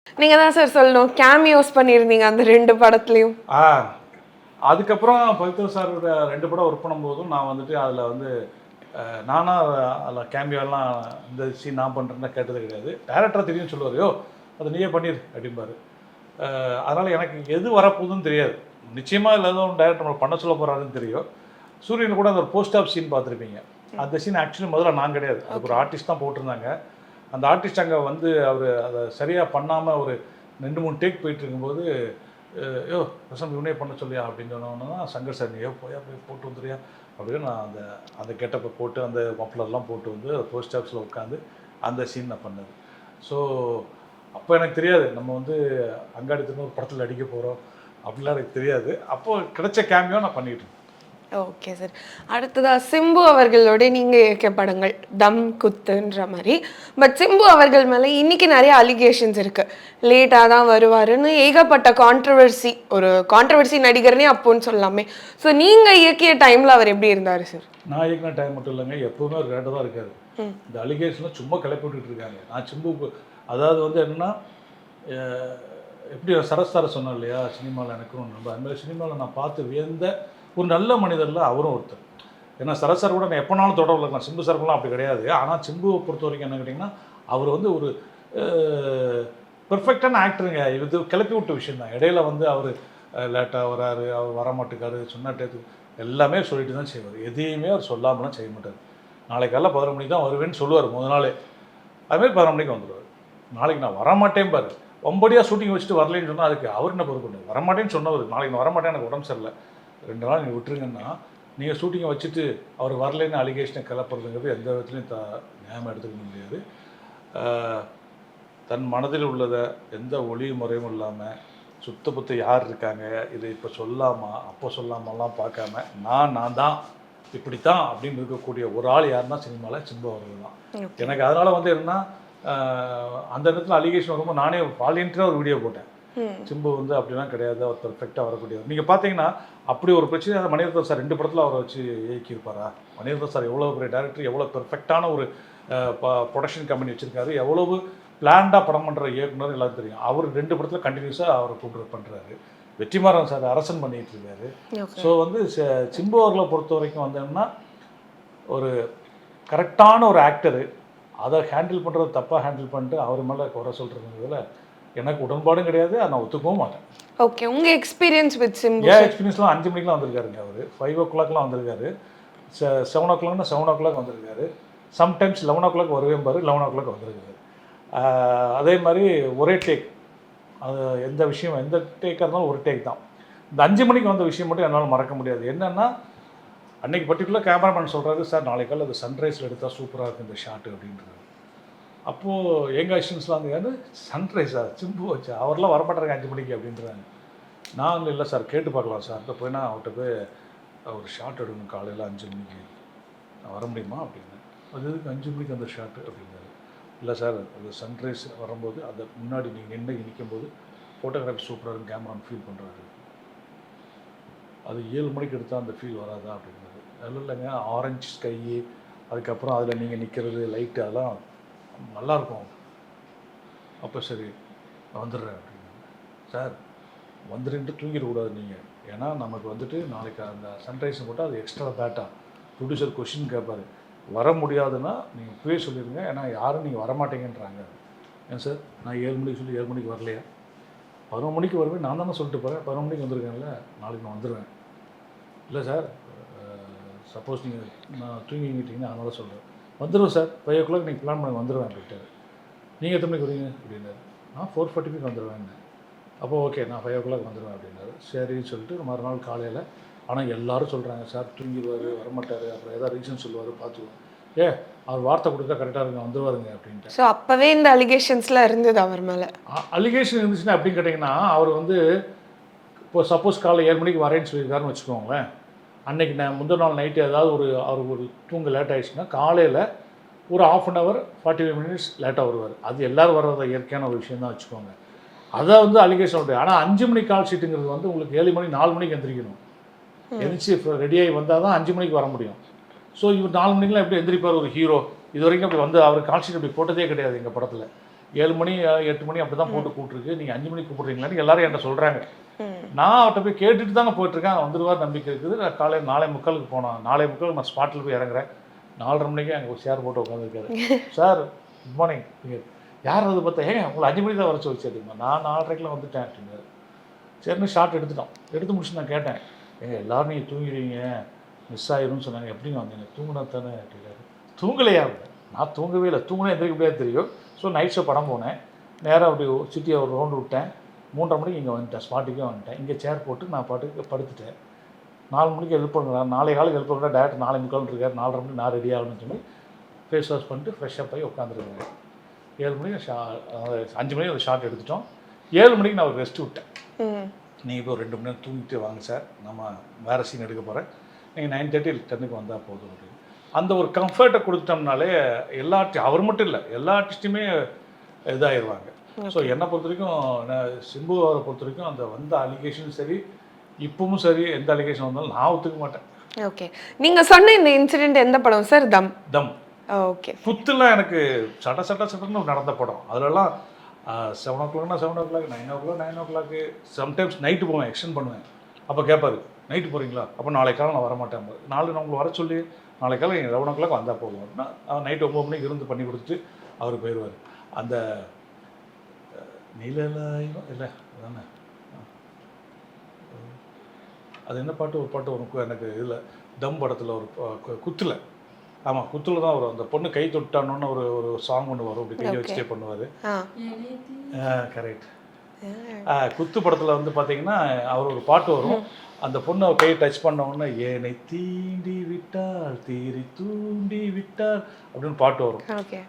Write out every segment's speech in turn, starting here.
நீங்க தான் சார் சொல்லணும். கேமியோஸ் பண்ணியிருந்தீங்க அந்த 2 படத்துலயும். அதுக்கப்புறம் பவித்ரா சாரோட 2 படம் ஒர்க் பண்ணும்போதும் நான் வந்துட்டு அதில் வந்து நானா அதில் கேமியோலாம் இந்த சீன் நான் பண்ணுறேன்னு கேட்டது கிடையாது. டேரக்டராக தெரியும் சொல்லுவார், யோ அதை நீயே பண்ணிடு அப்படிம்பாரு. அதனால் எனக்கு எது வரப்போகுதுன்னு தெரியாது. நிச்சயமாக இல்லை ஏதோ டேரக்டர் நம்மளை பண்ண சொல்ல போகிறாருன்னு தெரியும். சூரியன் கூட அந்த ஒரு போஸ்ட் ஆஃப் சீன் பார்த்துருப்பீங்க. அந்த சீன் ஆக்சுவலி முதல்ல நான் கிடையாது, அதுக்கு ஒரு ஆர்டிஸ்ட் தான் போட்டிருந்தாங்க. அந்த ஆர்டிஸ்ட் அங்கே வந்து அவர் அதை சரியாக பண்ணாமல் ஒரு 2-3 டேக் போயிட்டு இருக்கும்போது, யோ பிரசம் இவனே பண்ண சொல்லியா அப்படின்னு சொன்னோன்னா தான் சங்கர் சார் நீயோ போய் போட்டு வந்துடுறியா அப்படின்னு நான் அந்த கெட்டப்பை போட்டு அந்த மஃப்ளர்லாம் போட்டு வந்து போஸ்ட் ஆஃபீஸில் உட்காந்து அந்த சீன் நான் பண்ணது. ஸோ அப்போ எனக்கு தெரியாது நம்ம வந்து அங்காடி திரும்ப ஒரு படத்தில் அடிக்க போகிறோம் அப்படிலாம் எனக்கு தெரியாது. அப்போது கிடைச்ச கேமியோ நான் பண்ணிட்டு இருந்தேன். Okay sir. அடுத்ததா சிம்பு அவர்களோட நீங்க இயக்கிய படங்கள் தம் குத்துன்ற மாதிரி. பட் சிம்பு அவர்கள் மேலே இன்னைக்கு நிறைய அலிகேஷன்ஸ் இருக்கு. லேட்டாக தான் வருவாருன்னு ஏகப்பட்ட கான்ட்ரவர்சி, ஒரு கான்ட்ரவர்சி நடிகர்னே அப்போன்னு சொல்லலாமே. ஸோ நீங்க இயக்கிய டைம்ல அவர் எப்படி இருந்தார் சார்? நான் இயக்கின டைம் மட்டும் இல்லைங்க, எப்போவுமே ஒரு கரெக்டாக தான் இருக்காரு. இந்த அலிகேஷன்லாம் சும்மா கிளப்பி விட்டுட்டு இருக்காங்க. நான் சிம்பு அதாவது வந்து என்னென்னா, எப்படி சரஸ்தார சொன்னேன் இல்லையா, சினிமாவில் எனக்கு ரொம்ப அதுமாதிரி சினிமாவில் நான் பார்த்து வியந்த ஒரு நல்ல மனிதரில் அவரும் ஒருத்தர். ஏன்னா சரஸ்தார் கூட நான் எப்போனாலும் தொடர்பில் இருக்கலாம், சிம்பு சார்லாம் அப்படி கிடையாது. ஆனால் சிம்புவை பொறுத்த வரைக்கும் என்ன கேட்டிங்கன்னா, அவர் வந்து ஒரு பெர்ஃபெக்டான ஆக்டருங்க. இது கிளப்பி விட்ட விஷயம் தான். இடையில வந்து அவர் லேட்டாக வராரு, அவர் வரமாட்டேக்காரு, சொன்னாட்டேது எல்லாமே சொல்லிட்டு தான் செய்வார். எதையுமே அவர் சொல்லாமலாம் செய்ய மாட்டார். நாளைக்கு காலைல 11 மணிக்கு தான் வருவேன்னு சொல்லுவார் முதல் நாளே. அதுமாதிரி 11 மணிக்கு வந்துடுவார். நாளைக்கு நான் வரமாட்டேன் பாரு, ஒம்படியாக ஷூட்டிங் வச்சுட்டு வரலேன்னு சொன்னால் அதுக்கு அவர் என்ன பொறுப்பு பண்ணு. வரமாட்டேன்னு சொன்னவர், நாளைக்கு நான் வரமாட்டேன் எனக்கு உடம்பு சரியில்லை 2 நாள் நீங்கள் விட்டுருங்கன்னா, நீங்கள் ஷூட்டிங்கை வச்சுட்டு அவர் வரலேன்னு அலிகேஷனை கிளப்புறதுங்கிறது எந்த விதத்துலையும் நியாயமாக எடுத்துக்க முடியாது. தன் மனதில் உள்ளதை எந்த ஒளி முறையும் இல்லாமல் சுத்தபுத்த யார் இருக்காங்க, இதை இப்போ சொல்லாமா அப்போ சொல்லாமலாம் பார்க்காம நான் தான் இப்படித்தான் அப்படின்னு இருக்கக்கூடிய ஒரு ஆள் யாருன்னா சினிமாவில் சிம்பு அவர்கள் தான். எனக்கு அதனால் வந்து என்னன்னா, அந்த இடத்துல அலிகேஷன் வரும்போது நானே வாலண்டியராக ஒரு வீடியோ போட்டேன். சிம்பு வந்து அப்படிலாம் கிடையாது, அவர் பெர்ஃபெக்டாக வரக்கூடியவர். நீங்கள் பார்த்தீங்கன்னா அப்படி ஒரு பிரச்சனை மணிரத்னம் சார் 2 படத்தில் அவரை வச்சு இயக்கியிருப்பாரா? மணிரத்னம் சார் எவ்வளோ பெரிய டேரக்டர், எவ்வளோ பெர்ஃபெக்டான ஒரு ப்ரொடக்ஷன் கம்பெனி வச்சுருக்காரு, எவ்வளவு பிளான்டாக படம் பண்ணுற இயக்குனர் எல்லாரும் தெரியும். அவர் 2 படத்தில் கண்டினியூஸாக அவரை கூப்பிட்டு பண்ணுறாரு. வெற்றிமாறன் சார் அரசன் பண்ணிகிட்டு இருக்காரு. ஸோ வந்து சிம்பு அவர்களை பொறுத்த வரைக்கும் வந்தோம்னா ஒரு கரெக்டான ஒரு ஆக்டரு, அதை ஹேண்டில் பண்ணுறது தப்பாக ஹேண்டில் பண்ணிட்டு அவர் மேலே குறை சொல்கிறதுங்கிறதுல எனக்கு உடன்பாடும் கிடையாது, அதை நான் ஒத்துக்கவும் மாட்டேன். ஓகே, உங்கள் எக்ஸ்பீரியன்ஸ் வித் சிம்பு? ஏன் எக்ஸ்பீரியன்ஸ்லாம் 5 மணிக்கெலாம் வந்திருக்காருங்க. அவர் 5 o'clockலாம் வந்திருக்காரு, 7 o'clockனா 7 o'clock வந்திருக்காரு, சம்டைம்ஸ் 11 o'clock வருவேன் பாரு 11 o'clock வந்திருக்காரு. அதே மாதிரி ஒரே டேக், அது எந்த விஷயம் எந்த டேக்காக இருந்தாலும் ஒரு டேக் தான். இந்த 5 மணிக்கு வந்த விஷயம் மட்டும் என்னால் மறக்க முடியாது. என்னென்னா, அன்றைக்கி பர்டிகுலர் கேமராமேன் சொல்கிறாரு, சார் நாளைக்கால் அது சன்ரைஸில் எடுத்தால் சூப்பராக இருக்குது இந்த ஷாட்டு அப்படின்றாரு. அப்போது எங்கள் அசிஸ்டன்ஸ்லாம் வந்து சன்ரைஸா சிம்பு வச்சு அவரெலாம் வரமாட்டாங்க 5 மணிக்கு அப்படின்றாங்க. நான் இல்லை சார் கேட்டு பார்க்கலாம் சார் போய் நான் அவர்கிட்ட போய் ஒரு ஷாட் எடுக்கணும் காலையில் 5 மணிக்கு, நான் வர முடியுமா அப்படின்னு. அது எதுக்கு 5 மணிக்கு அந்த ஷாட்டு அப்படின்னாரு. இல்லை சார் அது சன்ரைஸ் வரும்போது அதை முன்னாடி நீங்கள் நிற்கும்போது ஃபோட்டோகிராஃபி சூப்பராக இருக்கும், கேமரான் ஃபீல் பண்ணுறாரு. அது 7 மணிக்கு எடுத்தால் அந்த ஃபீல் வராதா அப்படின்னாரு. அதில் இல்லைங்க, ஆரஞ்சு ஸ்கை, அதுக்கப்புறம் அதில் நீங்கள் நிற்கிறது லைட்டு அதெல்லாம் நல்லாயிருக்கும். அப்போ சரி வந்துடுறேன் அப்படின்னு. சார் வந்துட்டு தூங்கிடக்கூடாது நீங்கள், ஏன்னா நமக்கு வந்துட்டு நாளைக்கு அந்த சன்ரைஸ் போட்டால் அது எக்ஸ்ட்ரா பேட்டா ப்ரொடியூசர் கொஷின் கேட்பார். வர முடியாதுன்னா நீங்கள் இப்போவே சொல்லிடுங்க, ஏன்னா யாரும் நீங்கள் வரமாட்டேங்கன்றாங்க. ஏன் சார் நான் 7 மணிக்கு சொல்லி 7 மணிக்கு வரலையா? 11 மணிக்கு வருவேன் நான் தானே சொல்லிட்டு போகிறேன், 11 மணிக்கு வந்திருக்கேன்ல, நாளைக்கு நான் வந்துடுவேன். இல்லை சார் சப்போஸ் நீங்கள் நான் தூங்கிக்கிட்டீங்கன்னா அதனால சொல்கிறேன். வந்துடுவேன் சார் 5 o'clock நீங்கள் பிளான் பண்ணி வந்துடுவேன் அப்படின்ட்டு. நீங்கள் எத்தனை மணிக்கு வருவீங்க அப்படின்னாரு. நான் 4:45 வந்துடுவேன். அப்போ ஓகே நான் 5 o'clock வந்துடுவேன் அப்படின்னாரு. சரின்னு சொல்லிட்டு மறுநாள் காலையில், ஆனால் எல்லோரும் சொல்கிறாங்க சார் தூங்கிடுவார் வரமாட்டார், அப்புறம் ஏதாவது ரீசன் சொல்லுவார் பார்த்துக்குவோம். அவர் வார்த்தை கொடுத்தா கரெக்டாக இருக்குங்க வந்துடுவாருங்க அப்படின்ட்டு. ஸோ அப்போவே இந்த அலிகேஷன்ஸ்லாம் இருந்தது அவர் மேலே? அலிகேஷன் இருந்துச்சுன்னா அப்படின்னு கேட்டிங்கன்னா, அவர் வந்து இப்போ சப்போஸ் காலைல 7 மணிக்கு வரேன்னு சொல்லியிருக்காருன்னு வச்சுக்கோங்களேன். அன்றைக்கி நான் முந்தின நாள் நைட்டு ஏதாவது அவருக்கு ஒரு தூங்க லேட் ஆகிடுச்சுன்னா காலையில் ஒரு 1/2 hour 45 minutes லேட்டாக வருவார். அது எல்லோரும் வர்றத இயற்கையான ஒரு விஷயம் தான் வச்சுக்கோங்க. அதை வந்து அலிகேஷன் உண்டு. ஆனால் 5 மணி கால் ஷீட்டுங்கிறது வந்து உங்களுக்கு 7 மணி 4 மணிக்கு எந்திரிக்கணும். எந்திரிச்சு ரெடியாகி வந்தால் தான் 5 மணிக்கு வர முடியும். ஸோ இவர் 4 மணிக்கெலாம் எப்படி எந்திரிப்பார் ஒரு ஹீரோ? இது வரைக்கும் அப்படி வந்து அவர் கால் ஷீட் அப்படி போட்டதே கிடையாது எங்கள் படத்தில். 7 மணி 8 மணி அப்படி தான் போட்டு கூப்பிட்டுருக்கு, நீங்கள் 5 மணிக்கு கூப்பிட்றீங்களான்னு எல்லாரும் என்கிட்ட சொல்கிறாங்க. நான் அவர்கிட்ட போய் கேட்டுட்டு தானே போயிட்டுருக்கேன், வந்துடுவார் நம்பிக்கை இருக்குது. நான் காலையில் 4:45 போனேன். 4:45 நான் ஸ்பாட்டில் போய் இறங்குறேன். 4:30 மணிக்கு அங்கே ஒரு சேர் போட்டு உட்காந்துருக்காரு. Sir good morning. நீங்கள் யார் வந்து பார்த்தா, ஏங்க உங்களை 5 மணிக்கு தான் வர சொல்லிச்சு அப்படின்னா, நான் 4:30 வந்துட்டேன் அப்படின்னாரு. சரின்னு ஷார்ட் எடுத்துட்டோம். எடுத்து முடிச்சு நான் கேட்டேன், ஏங்க எல்லோரும் நீங்கள் தூங்கிடுவீங்க, மிஸ் ஆயிரும்னு சொன்னாங்க, எப்படிங்க வந்தீங்க? தூங்கினா தானே அப்படின்னாரு. தூங்கலையா? நான் தூங்கவே இல்லை, தூங்கினா எந்திரிக்க முடியாது தெரியும். ஸோ நைட் ஷோ படம் போனேன், நேராக அப்படி சிட்டியை ஒரு ரவுண்டு விட்டேன். 3:30 மணிக்கு இங்கே வந்துட்டேன், ஸ்பாட்டுக்கே வந்துட்டேன். இங்கே சேர் போட்டு நான் பாட்டுக்கு படுத்துட்டேன். 4 மணிக்கு ஹெல்ப் பண்ணுறா, 4 காலுக்கு ஹெல்ப் பண்ணுறா, டேரக்ட் 4:45 இருக்கார். 4:30 மணிக்கு நான் ரெடி ஆகணும்னு சொல்லி ஃபேஸ் வாஷ் பண்ணிட்டு ஃப்ரெஷ்ஷாக போய் உட்காந்துருக்கேன். 7 மணிக்கு 5 மணிக்கு ஒரு ஷார்ட் எடுத்துட்டோம். 7 மணிக்கு நான் ஒரு ரெஸ்ட் விட்டேன். நீங்கள் இப்போ 2 மணி நேரம் தூங்கிட்டு வாங்க சார், நம்ம வேறு சீன் எடுக்க போகிறேன், நீங்கள் 9:30 10க்கு வந்தால் போதும் அப்படின்னு. அந்த ஒரு கம்ஃபர்ட்டை கொடுத்துட்டோம்னாலே எல்லா அவர் மட்டும் இல்லை, எல்லா ஆர்டிஸ்ட்டுமே இதாகிடுவாங்க. ஸோ என்னை பொறுத்த வரைக்கும், சிம்பு அவரை பொறுத்த வரைக்கும் அந்த வந்த அலிகேஷனும் சரி, இப்பவும் சரி, எந்த அலிகேஷன் வந்தாலும் நான் ஒத்துக்க மாட்டேன். ஓகே, நீங்கள் சொன்ன இந்த இன்சிடென்ட் எந்த படம் சார்? தம். தம். ஓகே. குத்துலாம் எனக்கு சட்டன்னு நடந்த படம். அதிலலாம் 7 o'clockனா 7 o'clock, 9 o'clock 9 o'clock, sometimes night போவேன், எக்ஸ்டெண்ட் பண்ணுவேன். அப்போ கேட்பாரு, நைட்டு போகிறீங்களா? அப்போ நாளைக்கு காலம் நான் வரமாட்டேன். நாளை நான் உங்களுக்கு வர சொல்லி நாளைக்கு காலம் நீங்கள் 11 o'clock வந்தால் போதும் அப்படின்னா, நைட்டு 9 மணிக்கு இருந்து பண்ணி கொடுத்துட்டு அவர் போயிடுவார். அந்த நிழலாய் இல்லை அதானே, அது என்ன பாட்டு, ஒரு பாட்டு வரும் எனக்கு இதில், தம் படத்தில் ஒரு குத்தில், ஆமாம் குத்தில் தான் வரும். அந்த பொண்ணு கை தொட்டானோன்னு ஒரு சாங் ஒன்று வரும், அப்படி கையை வச்சுட்டே பண்ணுவார். கரெக்ட். குத்து படத்தில் வந்து பார்த்தீங்கன்னா அவர் ஒரு பாட்டு வரும், அந்த பொண்ணு கை டச் பண்ண உடனே ஏனை தீண்டி விட்டால் தீரி தூண்டி விட்டால் அப்படின்னு பாட்டு வரும்.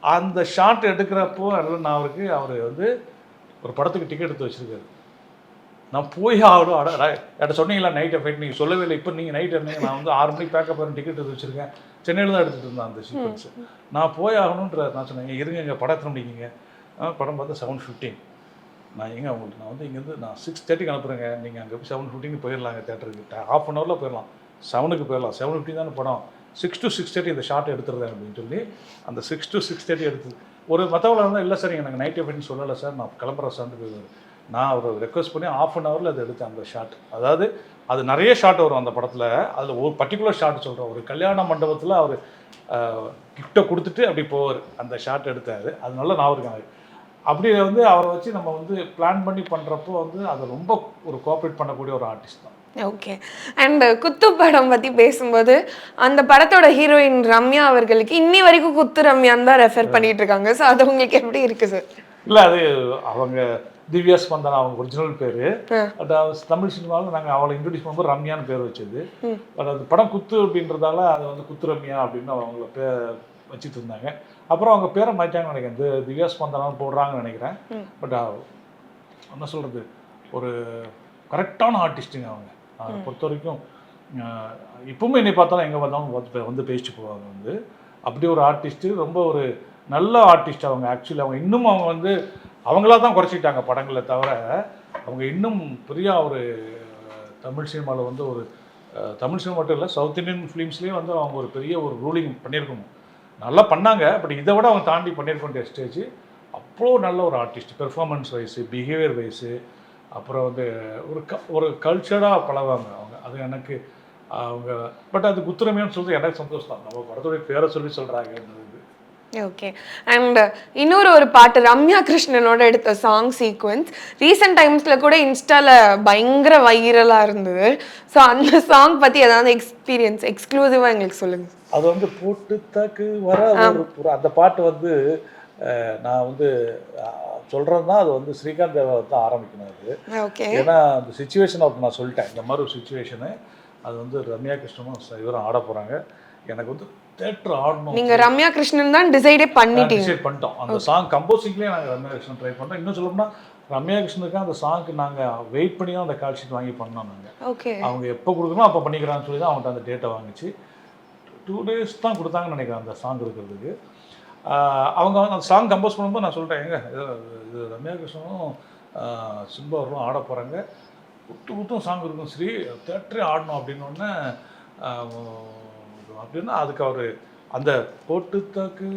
அந்த ஷார்ட் எடுக்கிறப்போ நான் அவர் வந்து ஒரு படத்துக்கு டிக்கெட் எடுத்து வச்சுருக்காரு. நான் போய் ஆகணும். என்கிட்ட சொன்னீங்களா நைட்டை ஃபைட், நீங்கள் சொல்லவே இல்லை, இப்போ நீங்கள் நைட் இருந்தீங்க, நான் வந்து 6 மணிக்கு பேக்கப் பண்ணி டிக்கெட் எடுத்து வச்சுருக்கேன், சென்னையில் தான் எடுத்துகிட்டு இருந்தேன் அந்த சீக்வன்ஸ். நான் போய் ஆகணுன்ற நான் சொன்னேன், இருங்க எங்கள் படம் எத்தனை மணிக்குங்க? படம் பார்த்தா 7:15. நான் உங்களுக்கு நான் வந்து இங்கேருந்து நான் 6:30க்கு அனுப்புகிறேங்க, நீங்கள் அங்கே போய் 7:15 போயிடலாங்க, தேட்டருக்கு ½ அன் ஹவரில் போயிடலாம், 7க்கு போயிடலாம், 7:15 தானே படம், 6 to 6:30 இந்த ஷார்ட் எடுத்துருந்தேன் அப்படின்னு சொல்லி அந்த 6 to 6:30 எடுத்து ஒரு மற்றவங்கள இருந்தால், இல்லை சார் எனக்கு நைட் அப்படின்னு சொல்லலை சார், நான் கிளம்புற சார்ட்டு போயிடுவார். நான் அவரை ரெக்வஸ்ட் பண்ணி ½ அன் ஹவரில் அதை எடுத்தேன் அந்த ஷார்ட். அதாவது அது நிறைய ஷார்ட் வரும் அந்த படத்தில், அதில் ஒரு பர்டிகுலர் ஷார்ட் சொல்கிறேன். ஒரு கல்யாண மண்டபத்தில் அவர் கிஃப்ட்டை கொடுத்துட்டு அப்படி போவார், அந்த ஷார்ட் எடுத்தார். அது நல்லா நான் இருக்காங்க. அப்படி வந்து அவரை வச்சு நம்ம வந்து பிளான் பண்ணி பண்ணுறப்போ வந்து அதை ரொம்ப ஒரு கோஆப்ரேட் பண்ணக்கூடிய ஒரு ஆர்டிஸ்ட் தான். ஓகே. அண்ட் குத்து படம் பற்றி பேசும்போது அந்த படத்தோட ஹீரோயின் ரம்யா அவர்களுக்கு இன்னி வரைக்கும் குத்து ரம்யான்னு தான் ரெஃபர் பண்ணிட்டு இருக்காங்க. ஸோ அது உங்களுக்கு எப்படி இருக்குது சார்? இல்லை, அது அவங்க திவ்யா ஸ்பந்தனா அவங்க ஒரிஜினல் பேர். பட் தமிழ் சினிமாவில் நாங்கள் அவளை இன்ட்ரடியூஸ் பண்ணும்போது ரம்யான்னு பேர் வச்சது. பட் அது படம் குத்து அப்படின்றதால அதை வந்து குத்து ரம்யா அப்படின்னு அவங்கள வச்சுட்டு இருந்தாங்க. அப்புறம் அவங்க பேரை மாற்றிட்டாங்கன்னு நினைக்கிறேன், திவ்யா ஸ்பந்தனான்னு போடுறாங்கன்னு நினைக்கிறேன். பட் என்ன சொல்கிறது, ஒரு கரெக்டான ஆர்டிஸ்ட்டுங்க அவங்க. அதை பொறுத்த வரைக்கும் இப்பவுமே என்னை பார்த்தாலும் எங்கே பார்த்தாலும் வந்து பேசிட்டு போவாங்க. வந்து அப்படி ஒரு ஆர்டிஸ்ட்டு, ரொம்ப ஒரு நல்ல ஆர்டிஸ்ட் அவங்க. ஆக்சுவலி அவங்க இன்னும் அவங்க வந்து அவங்களா தான் குறைச்சிட்டாங்க படங்களை தவிர, அவங்க இன்னும் பெரிய ஒரு தமிழ் சினிமாவில் வந்து ஒரு தமிழ் சினிமா மட்டும் இல்லை, சவுத் இண்டியன் ஃபிலிம்ஸ்லேயும் வந்து அவங்க ஒரு பெரிய ஒரு ரூலிங் பண்ணியிருக்கணும். நல்லா பண்ணாங்க, பட் இதை விட அவங்க தாண்டி பண்ணியிருக்க வேண்டிய ஸ்டேஜ். அவ்வளோ நல்ல ஒரு artist, performance wise, behaviour wise, அப்புறம் வந்து ஒரு கல்ச்சராக பழகுவாங்க அவங்க. அது எனக்கு அவங்க பட் அது குத்துரமையான்னு சொல்றது எனக்கு சந்தோஷம் தான். நம்ம படத்துடைய பேரை சொல்லி சொல்கிறாங்கன்றது. ஓகே. அண்ட் இன்னொரு பாட்டு ரம்யா கிருஷ்ணனோட எடுத்த சாங் சீக்வன்ஸ் ரீசெண்ட் டைம்ஸில் கூட இன்ஸ்டாவில் பயங்கர வைரலாக இருந்தது. ஸோ அந்த சாங் பற்றி ஏதாவது எக்ஸ்பீரியன்ஸ் எக்ஸ்க்ளூசிவாக எங்களுக்கு சொல்லுங்கள். அது வந்து போட்டு தாக்கு வர அந்த பாட்டு வந்து நான் வந்து சொல்கிறது தான், அது வந்து ஸ்ரீகாந்த் தேவா தான் ஆரம்பிக்கணும் அது. ஓகே. ஏன்னா அந்த சுச்சுவேஷன் அப்போ நான் சொல்லிட்டேன், இந்த மாதிரி ஒரு சுச்சுவேஷனு, அது வந்து ரம்யா கிருஷ்ணனும் இவரும் ஆட போகிறாங்க. எனக்கு வந்து தேட்டர் ஆடணும். நீங்கள் ரம்யா கிருஷ்ணன் தான் டிசைட் பண்ணிட்டோம். அந்த சாங் கம்போசிங்லேயே நாங்கள் ரம்யா கிருஷ்ணன் ட்ரை பண்ணுறோம். இன்னும் சொல்லணும்னா ரம்யா கிருஷ்ணனுக்கு அந்த சாங்க்கு நாங்கள் வெயிட் பண்ணி தான் அந்த கால் ஷீட் வாங்கி பண்ணோம். நாங்கள் ஓகே, அவங்க எப்போ கொடுக்கணும் அப்போ பண்ணிக்கிறான்னு சொல்லி தான் அவங்கள்ட்ட அந்த டேட்டை வாங்கிச்சு. 2 days தான் கொடுத்தாங்கன்னு நினைக்கிறேன் அந்த சாங் இருக்கிறதுக்கு. அவங்க அந்த சாங் கம்போஸ் பண்ணும்போது நான் சொல்லிட்டேன், எங்க இது ரம்யா கிருஷ்ணனும் சிம்பு அவர்களும் ஆட போகிறாங்க, குத்தும் சாங் இருக்கும் ஸ்ரீ, தேட்டரே ஆடணும் அப்படின்னோடனே அப்படின்னா அதுக்கு அவர் அந்த போட்டு தாக்கு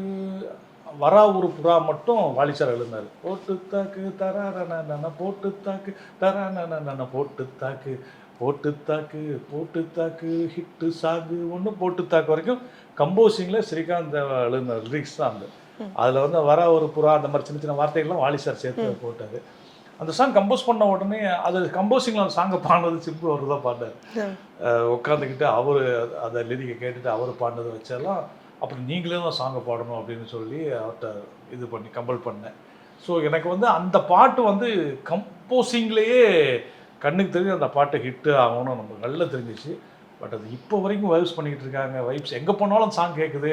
வரா ஒரு புறா மட்டும் வாலி சார் எழுதினார். போட்டு தாக்கு தரான போட்டு தாக்கு தரான போட்டு தாக்கு போட்டு தாக்கு போட்டு தாக்கு ஹிட்டு சாகு ஒன்று போட்டு தாக்கு வரைக்கும் கம்போசிங்கில் ஸ்ரீகாந்த் எழுதின லிரிக்ஸ் தான் அந்த. அதில் வந்து வரா ஒரு புறா அந்த மாதிரி சின்ன சின்ன வார்த்தைகள்லாம் வாலி சார் சேர்த்து போட்டார். அந்த சாங் கம்போஸ் பண்ண உடனே அது கம்போசிங்கில் அந்த சாங்கை பாடினது சிம்பு அவர் தான் பாடினார். உட்காந்துக்கிட்டு அவர் அந்த லிரிக்கை கேட்டுட்டு அவர் பாடினதை வச்செல்லாம் அப்புறம் நீங்களே தான் சாங்கை பாடணும் அப்படின்னு சொல்லி அவர்கிட்ட இது பண்ணி கம்பல் பண்ணேன். ஸோ எனக்கு வந்து அந்த பாட்டு வந்து கம்போசிங்லேயே கண்ணுக்கு தெரிஞ்சு அந்த பாட்டு ஹிட்டு ஆகணும்னு நமக்கு நல்லா தெரிஞ்சிச்சு. பட் அது இப்போ வரைக்கும் வைப்ஸ் பண்ணிக்கிட்டு இருக்காங்க. வைப்ஸ் எங்கே போனாலும் சாங் கேட்குது.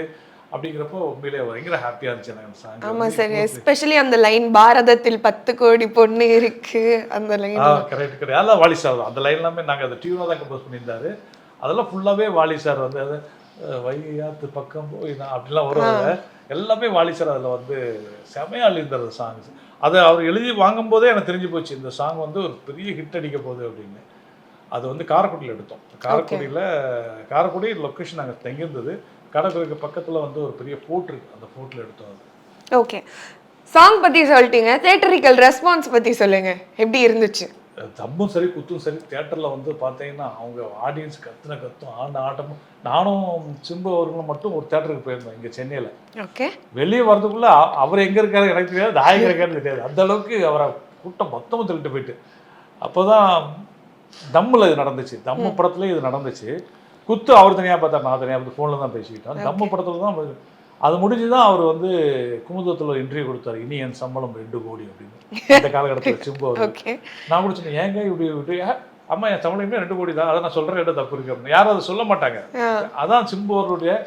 அப்படிங்கிறப்போ உண்மையிலே பயங்கர ஹாப்பியாக இருந்துச்சு எனக்கு அந்த சாங். ஆமாம் சார், எஸ்பெஷலி அந்த லைன் பாரதத்தில் 10 கோடி பொண்ணு இருக்கு அந்த லைன். கரெக்ட். அதெல்லாம் வாலி சார் தான். அந்த லைன் எல்லாமே நாங்கள் அந்த டியூனாக தான் கம்போஸ் பண்ணியிருந்தாரு. அதெல்லாம் ஃபுல்லாகவே வாலி சார் வந்து அது வையாத்து பக்கம் போய் நான் அப்படிலாம் வருவாங்க. எல்லாமே வாலி சார் அதில் வந்து செமையாக எழுதியிருந்தார் அந்த சாங்ஸ். அதை அவர் எழுதி வாங்கும்போதே எனக்கு தெரிஞ்சு போச்சு இந்த சாங் வந்து ஒரு பெரிய ஹிட் அடிக்க போகுது அப்படின்னு. அது வந்து காரைக்குடியில் எடுத்தோம். காரைக்குடி லொக்கேஷன் நாங்கள் தங்கியிருந்தது. காரைக்குடிக்கு பக்கத்தில் வந்து ஒரு பெரிய ஃபோர்ட் இருக்குது. அந்த ஃபோர்ட்டில் எடுத்தோம் அது. ஓகே, சாங் பற்றி சொல்லிட்டீங்க, தியேட்டரிக்கல் ரெஸ்பான்ஸ் பற்றி சொல்லுங்கள், எப்படி இருந்துச்சு? தம்மும் சரி குத்தும் சரி தேட்டரில் வந்து பார்த்தீங்கன்னா அவங்க ஆடியன்ஸ் கத்தும் ஆட்டமும். நானும் சிம்பு அவர்களும் மட்டும் ஒரு தேட்டருக்கு போயிருந்தோம் இங்கே சென்னையில். ஓகே, வெளியே வரதுக்குள்ளே அவர் எங்கே இருக்காரு எனக்கு தெரியாது, நாயகர் இருக்காருன்னு தெரியாது. அந்த அளவுக்கு அவரை கூட்டம் மொத்தமும் தள்ளிட்டு போயிட்டு. அப்போ தான் தம்மில் இது நடந்துச்சு. தம்மு படத்துலேயே இது நடந்துச்சு. குத்து அவர் தனியாக பார்த்தா, நான் தனியாக பார்த்து ஃபோனில் தான் பேசிக்கிட்டோம். தம்மு படத்தில் தான் அது முடிஞ்சு தான் அவர் வந்து குமுதத்தில் ஒரு இன்டர்வியூ கொடுத்தாரு. இனி என் சம்பளம் 2 கோடி அப்படின்னு. அந்த காலகட்டத்தில் சிம்பு அவர். நான் கூட சொன்னேன், ஏங்க இப்படி அம்மா என் சம்பளம் 2 கோடி தான், அதை நான் சொல்கிறேன் இடம் தப்பு இருக்கு அப்படின்னு. யாரும் அதை சொல்ல மாட்டாங்க. அதான் சிம்பு அவருடைய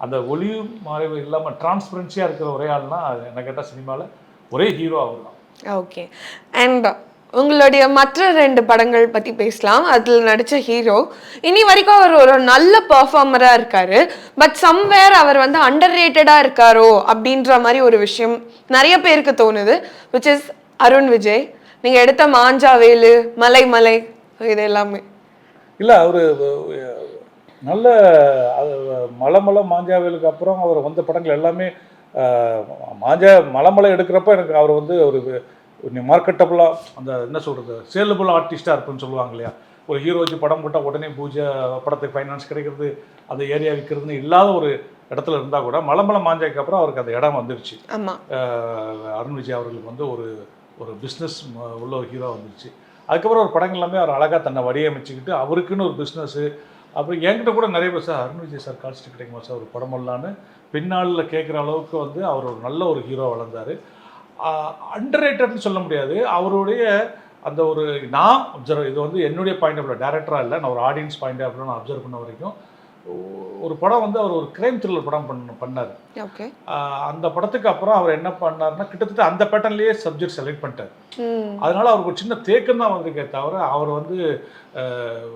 அந்த ஒளியும் மறைவு இல்லாமல் டிரான்ஸ்பரன்சியாக இருக்கிற ஒரே ஆள்னா என்ன கேட்டால் சினிமாவில் ஒரே ஹீரோ அவர் தான். ஓகே, அண்ட் உங்களுடைய மற்ற 2 படங்கள் பற்றி பேசலாம். அதில் நடித்த ஹீரோ இனி வரைக்கும் அவர் ஒரு நல்ல பர்ஃபார்மராக இருக்காரு. பட் சம்வேர் அவர் வந்து அண்டர் ரேட்டடாக இருக்காரோ அப்படின்ற மாதிரி ஒரு விஷயம் நிறைய பேருக்கு தோணுது. Which is Arun Vijay. நீங்கள் எடுத்த மாஞ்சாவேலு, மலை இது எல்லாமே இல்லை, அவர் நல்ல மலை மாஞ்சாவேலுக்கு அப்புறம் அவர் வந்த படங்கள் எல்லாமே மலை எடுக்கிறப்ப எனக்கு அவர் வந்து ஒரு மார்க்கெட்டபுளாக அந்த என்ன சொல்கிறது சேலபிள் ஆர்டிஸ்டாக இருக்குன்னு சொல்லுவாங்க இல்லையா. ஒரு ஹீரோ வச்சு படம் போட்டால் உடனே பூஜை படத்துக்கு ஃபைனான்ஸ் கிடைக்கிறது, அந்த ஏரியா விற்கிறதுன்னு இல்லாத ஒரு இடத்துல இருந்தால் கூட மலை மாஞ்சாய்க்கு அப்புறம் அவருக்கு அந்த இடம் வந்துருச்சு. அருண் விஜய் அவர்களுக்கு வந்து ஒரு பிஸ்னஸ் உள்ள ஒரு ஹீரோ வந்துருச்சு. அதுக்கப்புறம் ஒரு படங்கள் எல்லாமே அவர் அழகாக தன்னை வடிவமைச்சிக்கிட்டு அவருக்குன்னு ஒரு பிஸ்னஸ்ஸு. அப்புறம் என்கிட்ட கூட நிறைய பேர் சார் அருண் விஜய் சார் கால்ஸ்ட்டு கிடைக்குமா சார் ஒரு படமெல்லான்னு பின்னாளில் கேட்குற அளவுக்கு வந்து அவர் ஒரு நல்ல ஒரு ஹீரோ வளர்ந்தார். அண்டர் ரேட்டட்னு சொல்ல முடியாது. அவருடைய அந்த ஒரு நான் அப்சர்வ், இது வந்து என்னுடைய பாயிண்ட் ஆஃப் வியூ, டேரக்டராக இல்லை, நான் ஒரு ஆடியன்ஸ் பாயிண்ட் ஆஃப் வியூ நான் அப்சர்வ் பண்ண வரைக்கும் ஒரு படம் வந்து அவர் ஒரு கிரைம் த்ரில்லர் படம் பண்ணார். அந்த படத்துக்கு அப்புறம் அவர் என்ன பண்ணார்னா கிட்டத்தட்ட அந்த பேட்டர்ன்லேயே சப்ஜெக்ட் செலக்ட் பண்ணிட்டார். அதனால அவருக்கு ஒரு சின்ன தேக்கம் தான் வந்திருக்கே தவிர அவர் வந்து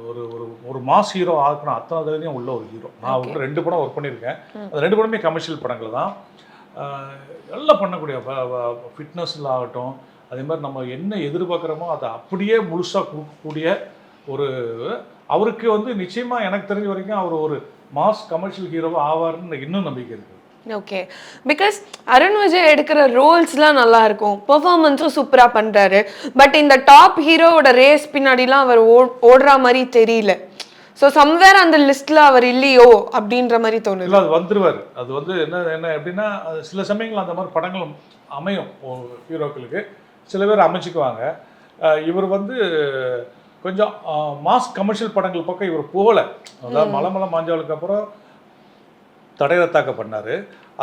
ஒரு ஒரு மாஸ் ஹீரோ ஆகணும் அத்தனை தகுதியும் உள்ள ஒரு ஹீரோ. நான் அவருக்கு 2 படம் ஒர்க் பண்ணியிருக்கேன். அந்த 2 படமே கமர்ஷியல் படங்கள் தான். நல்லா பண்ணக்கூடிய ஃபிட்னஸில் ஆகட்டும், அதே மாதிரி நம்ம என்ன எதிர்பார்க்குறோமோ அதை அப்படியே முழுசாக கொடுக்கக்கூடிய ஒரு அவருக்கு வந்து நிச்சயமாக எனக்கு தெரிஞ்ச வரைக்கும் அவர் ஒரு மாஸ் கமர்ஷியல் ஹீரோவாக ஆவார்னு இன்னும் நம்பிக்கை இருக்குது. ஓகே, பிகாஸ் அருண் விஜய் எடுக்கிற ரோல்ஸ்லாம் நல்லா இருக்கும், பெர்ஃபார்மன்ஸும் சூப்பராக பண்ணுறாரு. பட் இந்த டாப் ஹீரோவோட ரேஸ் பின்னாடிலாம் அவர் ஓடுற மாதிரி தெரியல. ஸோ சம்வேர் அந்த லிஸ்ட்டில் அவர் இல்லையோ அப்படின்ற மாதிரி தோணுது. இல்லை, அது வந்துடுவார். அது வந்து என்ன எப்படின்னா சில சமயங்கள் அந்த மாதிரி படங்கள் அமையும் ஹீரோக்களுக்கு, சில பேர் அமைச்சிக்குவாங்க. இவர் வந்து கொஞ்சம் மாஸ் கமர்ஷியல் படங்கள் பக்கம் இவர் போகலை. அதாவது மலை மாஞ்சாலுக்கு அப்புறம் தடையத்தாக்க பண்ணார்.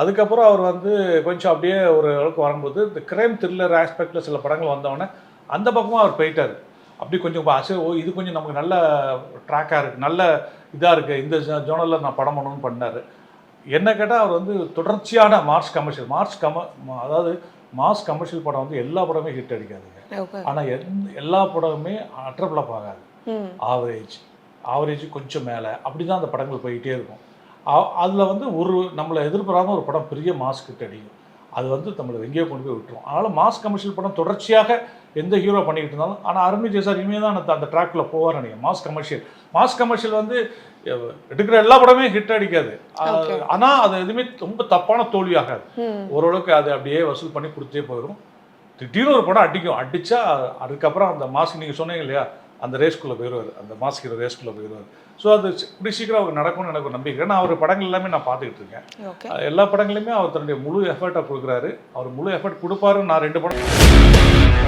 அதுக்கப்புறம் அவர் வந்து கொஞ்சம் அப்படியே ஒரு அளவுக்கு வரும்போது இந்த கிரைம் த்ரில்லர் ஆஸ்பெக்டில் சில படங்கள் வந்தோடனே அந்த பக்கமாக அவர் போயிட்டார். அப்படி கொஞ்சம் இது கொஞ்சம் நமக்கு நல்ல ட்ராக்காக இருக்குது, நல்ல இதாக இருக்குது, இந்த ஜோனலில் நான் படம் பண்ணணும்னு பண்ணார். என்ன கேட்டால் அவர் வந்து தொடர்ச்சியான அதாவது மாஸ் கமர்ஷியல் படம் வந்து எல்லா படமே ஹிட் அடிக்காதுங்க. ஆனால் எல்லா படமுமே அட்ரப்ளப் ஆகாது. ஆவரேஜ் கொஞ்சம் மேலே அப்படி தான் அந்த படங்கள் போயிட்டே இருக்கும். அதில் வந்து நம்மளை எதிர்பாராத ஒரு படம் பெரிய மாஸ் ஹிட் அடிக்கும். அது வந்து நம்மளை எங்கேயோ கொண்டு போய் விட்டுரும். அதனால் மாஸ் கமர்ஷியல் படம் தொடர்ச்சியாக எந்த ஹீரோ பண்ணிக்கிட்டு இருந்தாலும், ஆனால் அருண் விஜய் சார் இனிமேல் தான் அந்த ட்ராக்கில் போவார் நினைக்கிறேன். மாஸ் கமர்ஷியல் வந்து எடுக்கிற எல்லா படமே ஹிட் அடிக்காது, ஆனால் அது எதுவுமே ரொம்ப தப்பான தோல்வி ஆகாது. ஓரளவுக்கு அது அப்படியே வசூல் பண்ணி கொடுத்தே போயிடும். திடீர்னு ஒரு படம் அடித்தா அதுக்கப்புறம் அந்த மாஸ்க் நீங்கள் சொன்னீங்க இல்லையா, அந்த ரேஸ்குள்ளே போயிடுவார், அந்த மாஸ்க் ஹீரோ ரேஸ்குள்ளே போயிடுவார். ஸோ அது இப்படி சீக்கிரம் அவர் நடக்கும்னு எனக்கு ஒரு நம்பிக்கை. நான் அவர் படங்கள் எல்லாமே நான் பார்த்துக்கிட்டு இருக்கேன். எல்லா படங்களையுமே அவர் தன்னுடைய முழு எஃபர்ட்டை கொடுக்குறாரு. அவர் முழு எஃபர்ட் கொடுப்பாருன்னு நான் 2 படம்